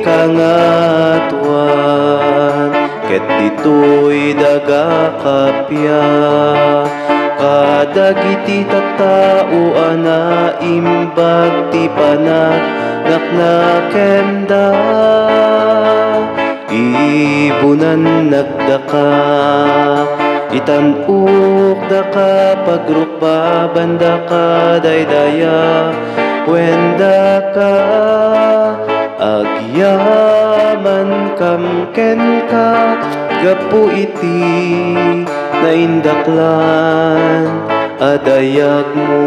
kangatuan ket ditoy daga kapya kadagiti tattao ana imbag ti panagkakenda ibunan nagdaka itanuk daka pagrukba banda ka daydaya wenda ka agyaman kamken ka gapu iti naindaklan adayag mo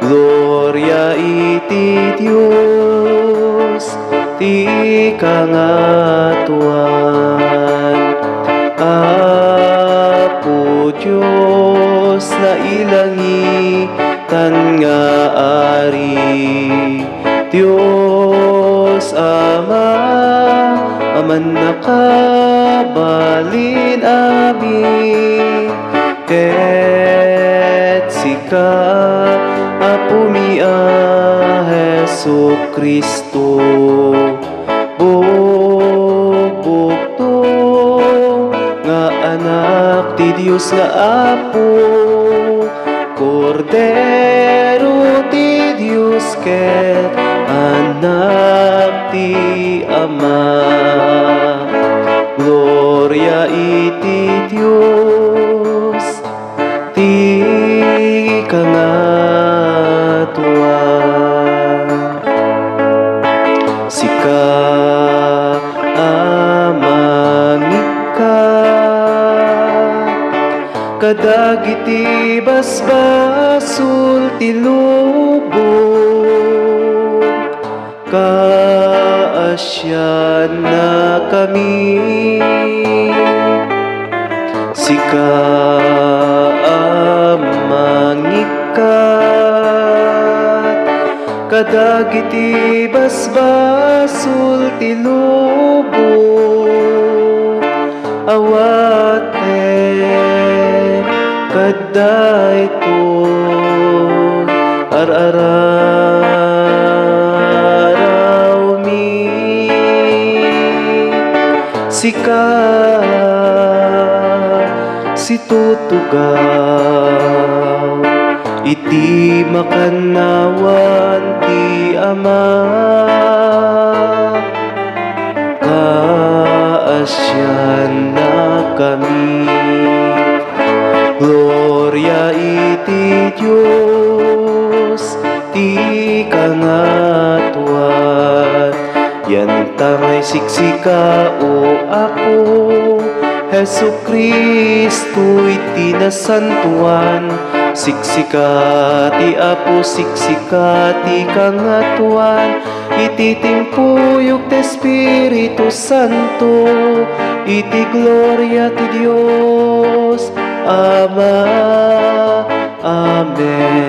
gloria iti Dios ti kangatuan Apo Diyos na ilangitan nga ari Diyos Ama aman nakabalin amin ket sika Apo mia Hesu Kristo bubukto nga anak ti Dios nga Apo Kordero ti Dios ket anak ti Ama gloria iti Dios ti kangatuan sika amangika kadagiti basbasul ti lubong kaasyan na kami sika amangikat kadagiti basbasul ti lubong awaten kadayton araraw mi sika situtugaw iti makanawan ti Ama kaasyan na kami gloria iti Dios ti kangatuan yan tangay siksika o Apo Hesu Kristo iti nasantuan siksika ti Apo siksika ti kangatuan iti timpuyog ti Espiritu Santo iti gloria ti Dios Ama Amen.